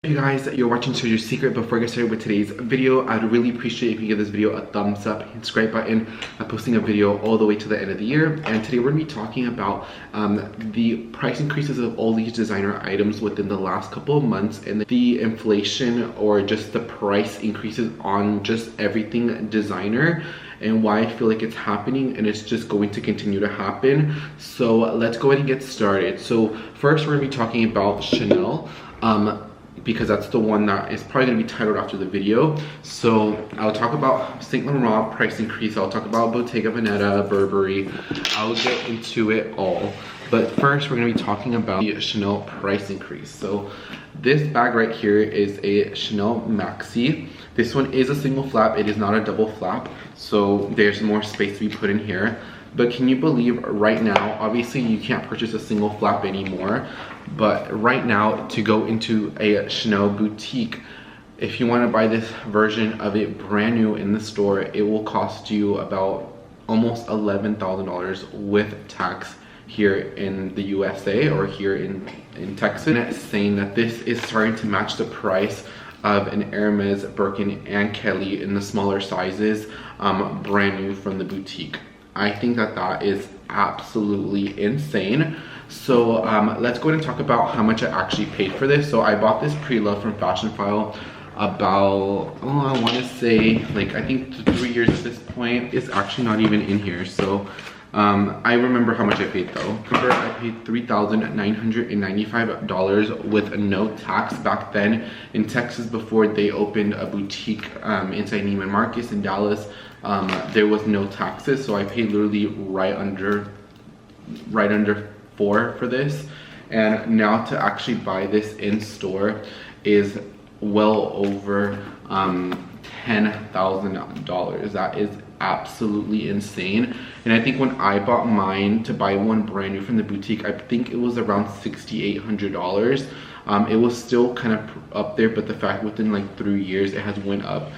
Hey guys, you're watching SERGIOS Secret. Before I get started with today's video, I'd really appreciate if you give this video a thumbs up, hit the subscribe button. I'm posting a video all the way to the end of the year, and today we're going to be talking about the price increases of all these designer items within the last couple of months and the inflation or just the price increases on just everything designer and why I feel like it's happening and it's just going to continue to happen. So let's go ahead and get started. So first we're going to be talking about Chanel. Because that's the one that is probably going to be titled after the video. So I'll talk about Saint Laurent price increase, I'll talk about Bottega Veneta, Burberry, I'll get into it all. But first we're going to be talking about the Chanel price increase. So this bag right here is a Chanel Maxi. This one is a single flap, it is not a double flap, so there's more space to be put in here. But can you believe right now, obviously you can't purchase a single flap anymore, but right now to go into a Chanel boutique, if you want to buy this version of it brand new in the store, it will cost you about almost $11,000 with tax here in the USA or here in Texas. And it's saying that this is starting to match the price of an Hermes, Birkin, and Kelly in the smaller sizes, brand new from the boutique. I think that that is absolutely insane. So let's go ahead and talk about how much I actually paid for this. So I bought this pre-loved from Fashion File about, I want to say like, I think 3 years at this point. It's actually not even in here. So I remember how much I paid though. I paid $3,995 with no tax back then in Texas before they opened a boutique inside Neiman Marcus in Dallas. There was no taxes, so I paid literally right under $4,000 for this. And now to actually buy this in store is well over $10,000. That is absolutely insane. And I think when I bought mine to buy one brand new from the boutique, I think it was around $6,800. It was still kind of up there, but the fact within like 3 years it has went up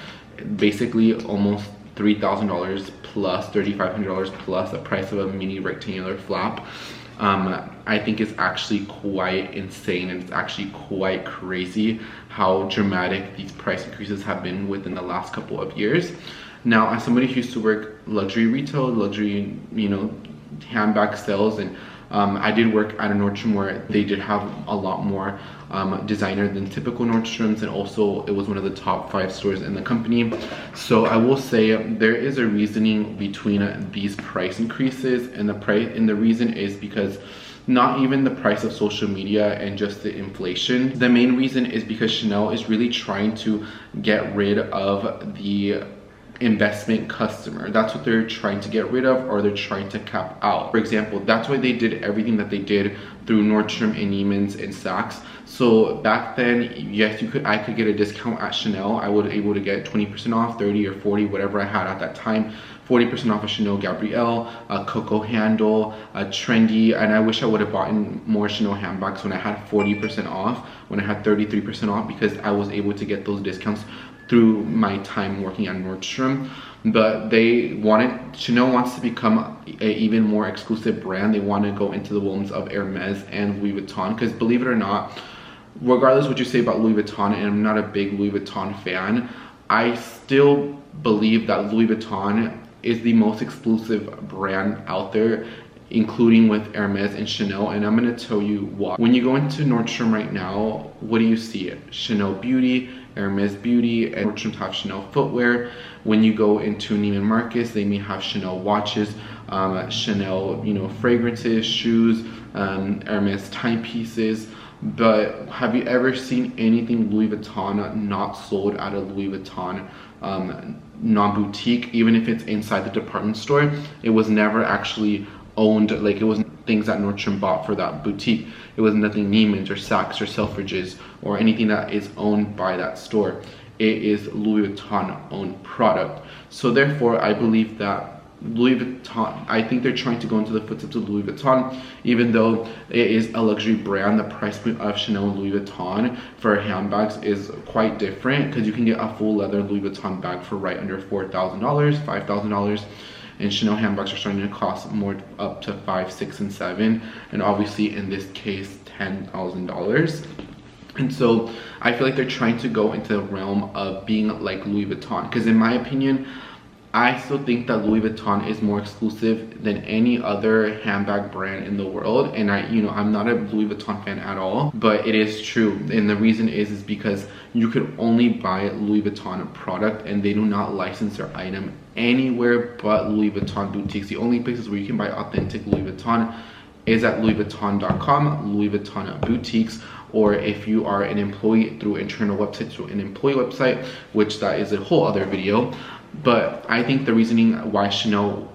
basically almost $3,000 plus, $3,500 plus the price of a mini rectangular flap. I think it's actually quite insane, and it's actually quite crazy how dramatic these price increases have been within the last couple of years. Now, as somebody who used to work luxury retail, luxury, handbag sales, and I did work at a Nordstrom where they did have a lot more designer than typical Nordstroms, and also it was one of the top 5 stores in the company. So I will say there is a reasoning between these price increases, and the reason is because not even the price of social media and just the inflation. The main reason is because Chanel is really trying to get rid of the investment customer. That's what they're trying to get rid of, or they're trying to cap out. For example, that's why they did everything that they did through Nordstrom and Neiman's and Saks. So back then, yes, I could get a discount at Chanel. I was able to get 20% off, 30 or 40, whatever I had at that time. 40% off of Chanel Gabrielle, Coco Handle, Trendy, and I wish I would have bought more Chanel handbags when I had 40% off, when I had 33% off, because I was able to get those discounts through my time working at Nordstrom. But Chanel wants to become an even more exclusive brand. They want to go into the realms of Hermes and Louis Vuitton, because believe it or not, regardless what you say about Louis Vuitton, and I'm not a big Louis Vuitton fan, I still believe that Louis Vuitton is the most exclusive brand out there, including with Hermes and Chanel, and I'm going to tell you why. When you go into Nordstrom right now, what do you see? Chanel Beauty, Hermes Beauty, and Nordstrom have Chanel footwear. When you go into Neiman Marcus, they may have Chanel watches, Chanel, fragrances, shoes, Hermes timepieces. But have you ever seen anything Louis Vuitton not sold at a Louis Vuitton non-boutique? Even if it's inside the department store, it was never actually owned. Like, it wasn't things that Nordstrom bought for that boutique. It was nothing Neiman's or Saks or Selfridges or anything that is owned by that store. It is Louis Vuitton owned product. So therefore, I believe that Louis Vuitton, I think they're trying to go into the footsteps of Louis Vuitton, even though it is a luxury brand. The price point of Chanel and Louis Vuitton for handbags is quite different, because you can get a full leather Louis Vuitton bag for right under $4,000, $5,000. And Chanel handbags are starting to cost more, up to 5, 6, and 7, and obviously in this case $10,000. And so I feel like they're trying to go into the realm of being like Louis Vuitton, because in my opinion, I still think that Louis Vuitton is more exclusive than any other handbag brand in the world. And I'm not a Louis Vuitton fan at all, but it is true. And the reason is because you could only buy Louis Vuitton product, and they do not license their item anywhere but Louis Vuitton boutiques. The only places where you can buy authentic Louis Vuitton is at louisvuitton.com, Louis Vuitton boutiques, or if you are an employee through internal websites, through an employee website, which that is a whole other video. But I think the reasoning why Chanel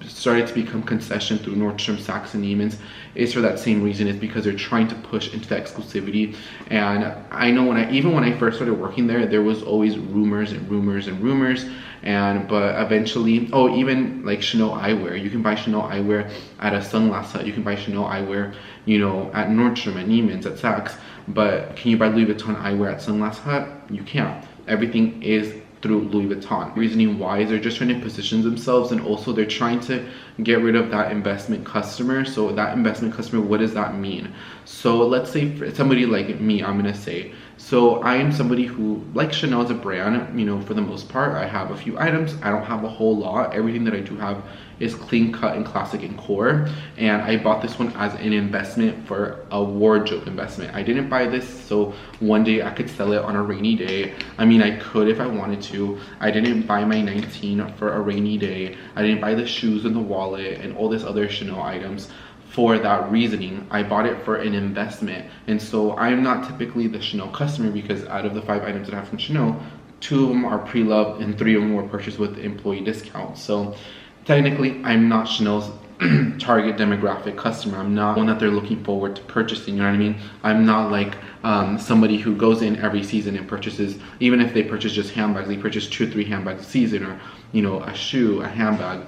started to become concession through Nordstrom, Saks, and Neiman's is for that same reason, is because they're trying to push into that exclusivity. And I know even when I first started working there was always rumors and rumors and rumors. But eventually, even like Chanel eyewear, you can buy Chanel eyewear at a Sunglass Hut, you can buy Chanel eyewear, at Nordstrom, at Neiman's, at Saks. But can you buy Louis Vuitton eyewear at Sunglass Hut? You can't. Everything is through Louis Vuitton. Reasoning why is they're just trying to position themselves, and also they're trying to get rid of that investment customer. So that investment customer, what does that mean? So let's say for somebody like me, I'm gonna say, so I am somebody who likes Chanel as a brand, for the most part. I have a few items, I don't have a whole lot. Everything that I do have is clean cut and classic and core. And I bought this one as an investment, for a wardrobe investment. I didn't buy this so one day I could sell it on a rainy day. I mean, I could if I wanted to. I didn't buy my 19 for a rainy day. I didn't buy the shoes and the wallet and all this other Chanel items for that reasoning. I bought it for an investment. And so I'm not typically the Chanel customer, because out of the 5 items that I have from Chanel, 2 of them are pre-loved and 3 of them were purchased with employee discounts. So technically, I'm not Chanel's target demographic customer. I'm not one that they're looking forward to purchasing, you know what I mean? I'm not like somebody who goes in every season and purchases, even if they purchase just handbags, they purchase 2 or 3 handbags a season, or a shoe, a handbag,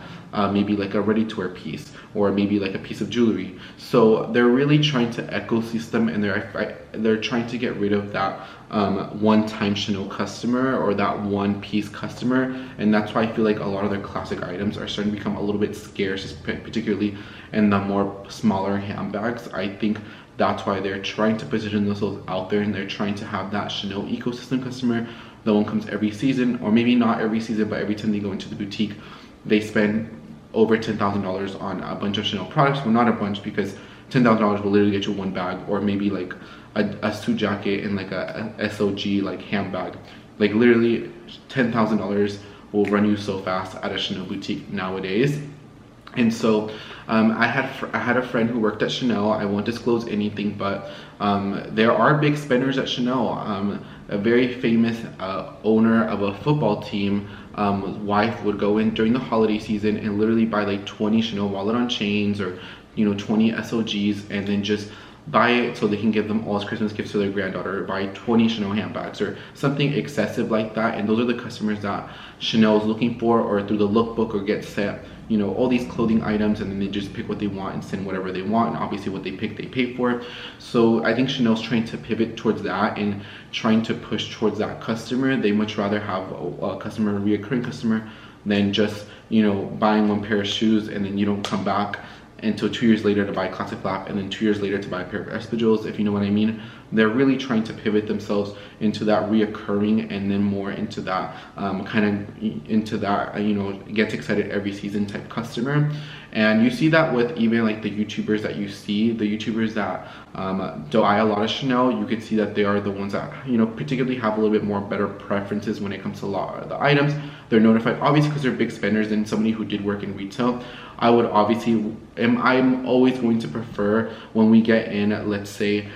maybe like a ready-to-wear piece, or maybe like a piece of jewelry. So they're really trying to ecosystem, and they're trying to get rid of that one-time Chanel customer, or that one-piece customer. And that's why I feel like a lot of their classic items are starting to become a little bit scarce, particularly in the more smaller handbags. I think that's why they're trying to position themselves out there, and they're trying to have that Chanel ecosystem customer. The one comes every season, or maybe not every season, but every time they go into the boutique, they spend over $10,000 on a bunch of Chanel products. Well, not a bunch, because $10,000 will literally get you one bag, or maybe like a suit jacket and like a SOG like handbag. Like literally $10,000 will run you so fast at a Chanel boutique nowadays. And so I had a friend who worked at Chanel. I won't disclose anything, but there are big spenders at Chanel. A very famous owner of a football team, wife would go in during the holiday season and literally buy like 20 Chanel wallet on chains, or 20 SOGs, and then just buy it so they can give them all as Christmas gifts to their granddaughter, or buy 20 Chanel handbags or something excessive like that. And those are the customers that Chanel is looking for, or through the lookbook, or get set all these clothing items, and then they just pick what they want and send whatever they want, and obviously what they pick they pay for. So I think Chanel's trying to pivot towards that and trying to push towards that customer. They much rather have a customer, a reoccurring customer, than just buying one pair of shoes and then you don't come back until 2 years later to buy a classic flap, and then 2 years later to buy a pair of espadrilles, if you know what I mean. They're really trying to pivot themselves into that reoccurring, and then more into that gets excited every season type customer. And you see that with even like the YouTubers that you see, the YouTubers that do buy a lot of Chanel. You can see that they are the ones that particularly have a little bit more better preferences when it comes to a lot of the items. They're notified, obviously, because they're big spenders. And somebody who did work in retail, I would obviously, I'm always going to prefer when we get in, let's say,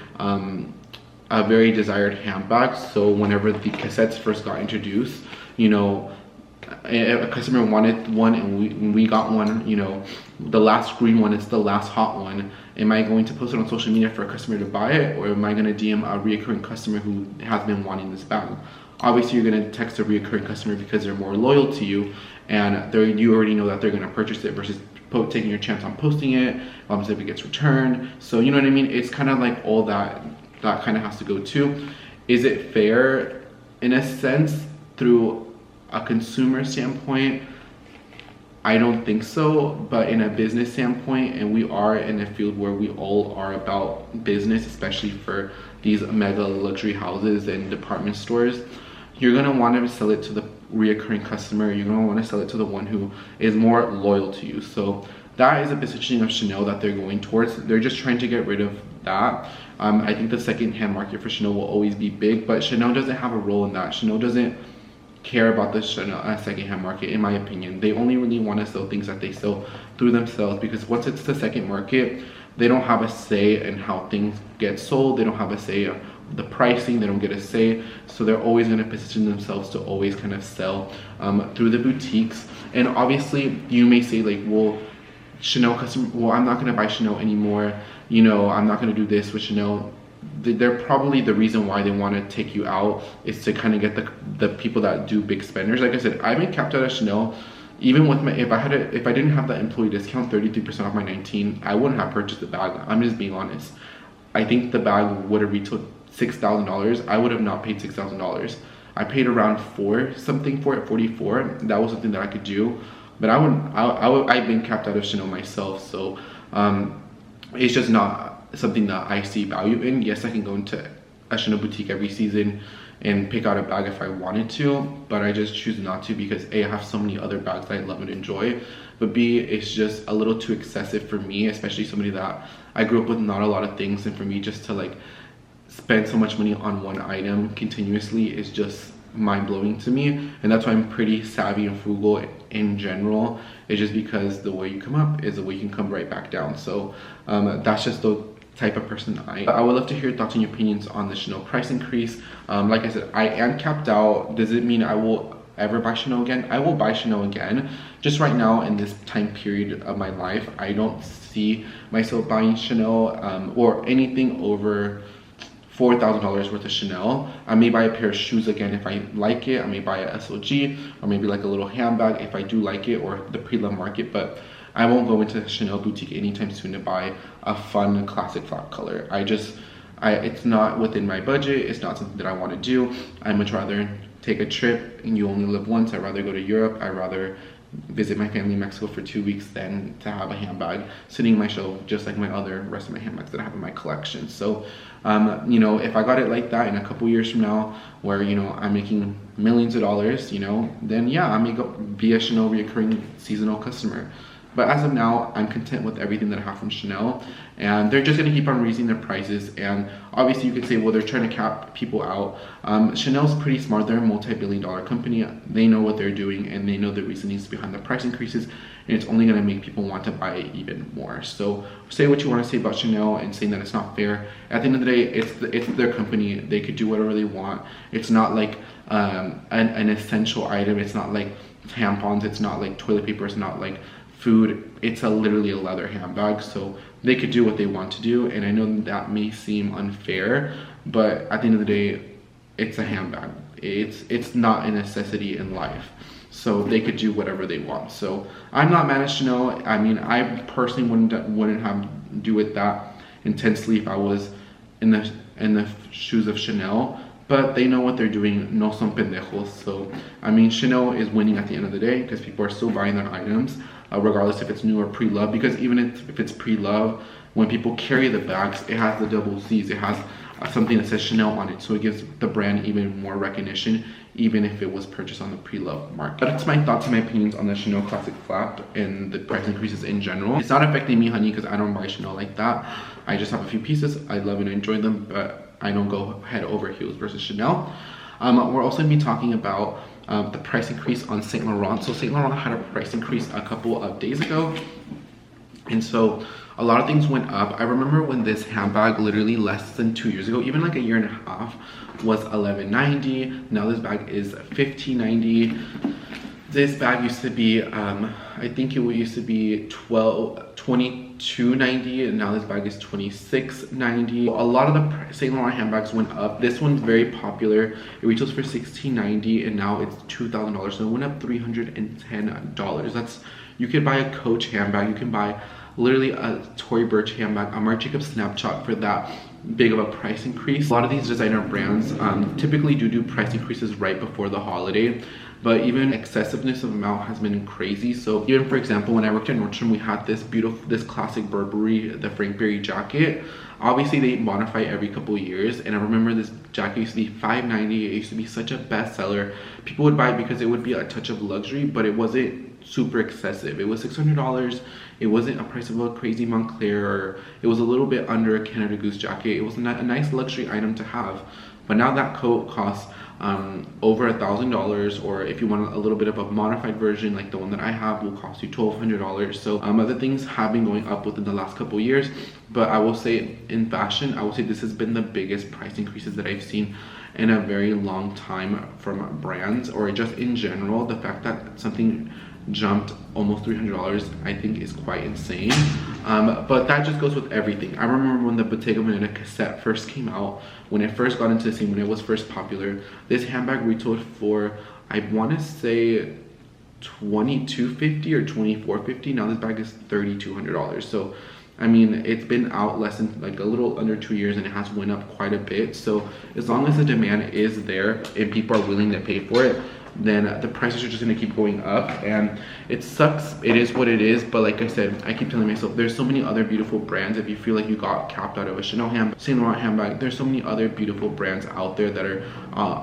a very desired handbag. So whenever the cassettes first got introduced, a customer wanted one and we got one, the last green one is the last hot one. Am I going to post it on social media for a customer to buy it, or am I going to DM a reoccurring customer who has been wanting this bag? Obviously, you're going to text a reoccurring customer because they're more loyal to you, and you already know that they're going to purchase it, versus taking your chance on posting it, if it gets returned. So you know what I mean? It's kind of like all that kind of has to go too. Is it fair in a sense through a consumer standpoint? I don't think so, but in a business standpoint, and we are in a field where we all are about business, especially for these mega luxury houses and department stores, you're gonna want to sell it to the reoccurring customer. You're gonna want to sell it to the one who is more loyal to you. So that is a positioning of Chanel that they're going towards. They're just trying to get rid of that. I think the second-hand market for Chanel will always be big, but Chanel doesn't have a role in that. Chanel doesn't care about the Chanel second-hand market, in my opinion. They only really want to sell things that they sell through themselves, because once it's the second market, they don't have a say in how things get sold. They don't have a say of the pricing. They don't get a say. So they're always going to position themselves to always kind of sell through the boutiques. And obviously, you may say like, well, Chanel customer, well, I'm not going to buy Chanel anymore. You know, I'm not going to do this with Chanel. They're probably the reason why they want to take you out is to kind of get the people that do big spenders. Like I said, I've been capped out of Chanel. Even with my, if I didn't have the employee discount, 33% off my 19, I wouldn't have purchased the bag. I'm just being honest. I think the bag would have retailed $6,000. I would have not paid $6,000. I paid around 4 something for it, 44. That was something that I could do, but I've been capped out of Chanel myself. So it's just not something that I see value in. Yes, I can go into a Chanel boutique every season and pick out a bag if I wanted to, but I just choose not to because A, I have so many other bags that I love and enjoy, but B, it's just a little too excessive for me, especially somebody that I grew up with not a lot of things, and for me just to like spend so much money on one item continuously is just mind-blowing to me. And that's why I'm pretty savvy and frugal in general. It's just because the way you come up is the way you can come right back down. So that's just the type of person I would love to hear your thoughts and your opinions on the Chanel price increase. Like I said, I am capped out. Does it mean I will ever buy Chanel again? I will buy Chanel again. Just right now in this time period of my life, I don't see myself buying Chanel or anything over $4,000 worth of Chanel. I may buy a pair of shoes again if I like it. I may buy a SOG or maybe like a little handbag if I do like it, or the pre-love market, but I won't go into a Chanel boutique anytime soon to buy a fun classic flat color. It's not within my budget. It's not something that I want to do. I much rather take a trip, and you only live once. I'd rather go to Europe. I'd rather visit my family in Mexico for 2 weeks than to have a handbag sitting in my shelf, just like my other rest of my handbags that I have in my collection. So, you know, if I got it like that in a couple years from now, where, you know, I'm making millions of dollars, you know, then yeah, I may be a Chanel reoccurring seasonal customer. But as of now, I'm content with everything that I have from Chanel, and they're just gonna keep on raising their prices. And obviously you could say, well, they're trying to cap people out. Chanel's pretty smart. They're a multi-billion-dollar company. They know what they're doing, and they know the reasonings behind the price increases, and it's only gonna make people want to buy it even more. So say what you wanna say about Chanel and saying that it's not fair. At the end of the day, it's their company. They could do whatever they want. It's not like an essential item. It's not like tampons. It's not like toilet paper. It's not like food. It's literally a leather handbag, so they could do what they want to do. And I know that may seem unfair, but at the end of the day, it's a handbag. It's not a necessity in life, so they could do whatever they want. So I'm not mad at Chanel. I mean, I personally wouldn't have do it that intensely if I was in the shoes of Chanel, but they know what they're doing. No son pendejos. So I mean, Chanel is winning at the end of the day because people are still buying their items, regardless if it's new or pre-love. Because even if it's pre-love, when people carry the bags, it has the double C's. It has something that says Chanel on it, so it gives the brand even more recognition, even if it was purchased on the pre-love market. That's my thoughts and my opinions on the Chanel Classic Flap and the price increases in general. It's not affecting me, honey, because I don't buy Chanel like that. I just have a few pieces. I love and enjoy them, but I don't go head over heels versus Chanel. We're also going to be talking about the price increase on Saint Laurent. So Saint Laurent had a price increase a couple of days ago, and so a lot of things went up. I remember when this handbag literally less than 2 years ago, even like a year and a half, was $11.90. Now this bag is $15.90. This bag used to be, I think it used to be $22.90, and now this bag is $26.90. A lot of the Saint Laurent handbags went up. This one's very popular. It retails for $16.90, and now it's $2,000. So it went up $310. That's, you could buy a Coach handbag. You can buy literally a Tory Burch handbag, a Marc Jacobs Snapshot for that big of a price increase. A lot of these designer brands typically do price increases right before the holiday. but even excessiveness of amount has been crazy. So even for example, when I worked at Nordstrom, we had this classic Burberry, the Frank Berry jacket. Obviously they modify every couple of years, and I remember this jacket used to be $5.90. It used to be such a bestseller. People would buy it because it would be a touch of luxury, but it wasn't super excessive. It was $600. It wasn't a price of a crazy Montclair, or it was a little bit under a Canada Goose jacket. It was a nice luxury item to have. But now that coat costs over $1,000, or if you want a little bit of a modified version like the one that I have, will cost you $1,200. So other things have been going up within the last couple of years, but I will say in fashion, I will say this has been the biggest price increases that I've seen in a very long time from brands, or just in general. The fact that something jumped almost $300 I think is quite insane. But that just goes with everything. I remember when the Bottega Veneta cassette first came out, when it first got into the scene, when it was first popular, this handbag retailed for, I want to say $2,250 or $2,450. Now this bag is $3,200. So I mean, it's been out less than like a little under 2 years, and it has went up quite a bit. So as long as the demand is there and people are willing to pay for it, then the prices are just going to keep going up. And it sucks, it is what it is, but like I said, I keep telling myself there's so many other beautiful brands. If you feel like you got capped out of a Chanel handbag, Saint Laurent handbag, there's so many other beautiful brands out there that are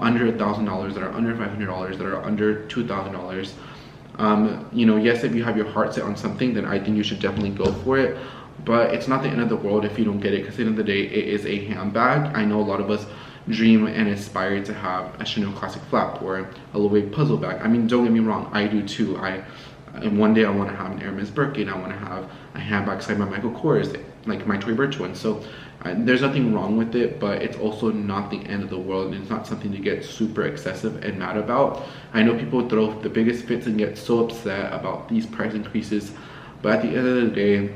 under $1,000, that are under $500, that are under $2,000. You know, yes, if you have your heart set on something, then I think you should definitely go for it. But it's not the end of the world if you don't get it, because at the end of the day, it is a handbag. I know a lot of us dream and aspire to have a Chanel classic flap or a Louis puzzle bag. I mean, don't get me wrong, I do too. And one day I want to have an Hermes Birkin. I want to have a handbag signed by Michael Kors, like my Tory Burch one. So there's nothing wrong with it, but it's also not the end of the world, and it's not something to get super excessive and mad about. I know people throw the biggest fits and get so upset about these price increases, but at the end of the day,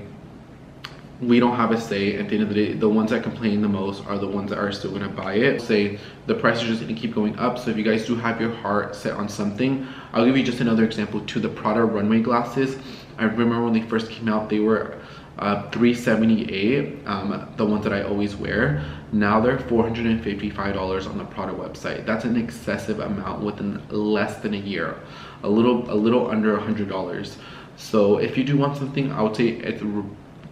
we don't have a say. At the end of the day, the ones that complain the most are the ones that are still gonna buy it. Say the price is just gonna keep going up. So if you guys do have your heart set on something, I'll give you just another example to the Prada runway glasses. I remember when they first came out, they were $378, the ones that I always wear. Now they're $455 on the Prada website. That's an excessive amount within less than a year, a little under $100. So if you do want something, I would say it's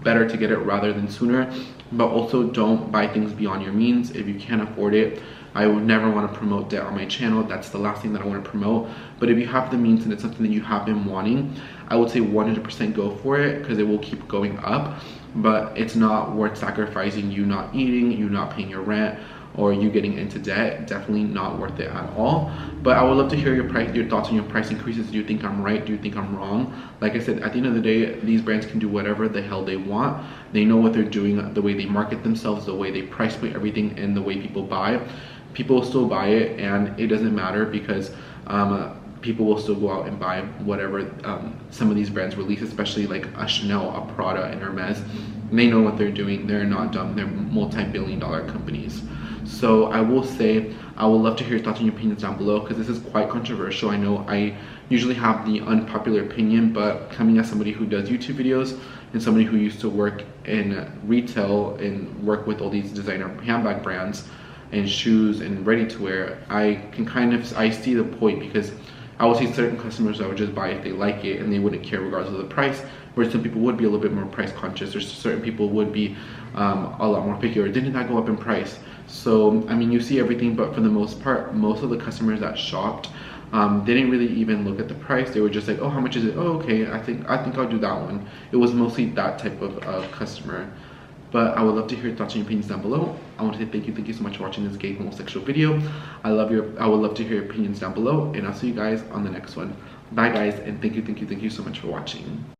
better to get it rather than sooner. But also, don't buy things beyond your means. If you can't afford it, I would never want to promote debt on my channel. That's the last thing that I want to promote. But if you have the means and it's something that you have been wanting, I would say 100% go for it, because it will keep going up. But it's not worth sacrificing you not eating, you not paying your rent, or you getting into debt. Definitely not worth it at all. But I would love to hear your thoughts on your price increases. Do you think I'm right? Do you think I'm wrong? Like I said, at the end of the day, these brands can do whatever the hell they want. They know what they're doing, the way they market themselves, the way they price point everything, and the way people buy. People will still buy it, and it doesn't matter, because people will still go out and buy whatever some of these brands release, especially like a Chanel, a Prada, and Hermes. They know what they're doing. They're not dumb. They're multi-billion-dollar companies. So I will say, I would love to hear your thoughts and your opinions down below, because this is quite controversial. I know I usually have the unpopular opinion, but coming as somebody who does YouTube videos and somebody who used to work in retail and work with all these designer handbag brands and shoes and ready to wear, I see the point, because I would see certain customers that would just buy if they like it and they wouldn't care regardless of the price, whereas some people would be a little bit more price conscious, or certain people would be a lot more picky, or didn't that go up in price? So I mean, you see everything, but for the most part, most of the customers that shopped didn't really even look at the price. They were just like, oh, how much is it? Oh, okay, I think I'll do that one. It was mostly that type of customer. But I would love to hear your thoughts and your opinions down below. I want to say thank you so much for watching this gay homosexual video. I would love to hear your opinions down below, and I'll see you guys on the next one. Bye guys, and thank you so much for watching.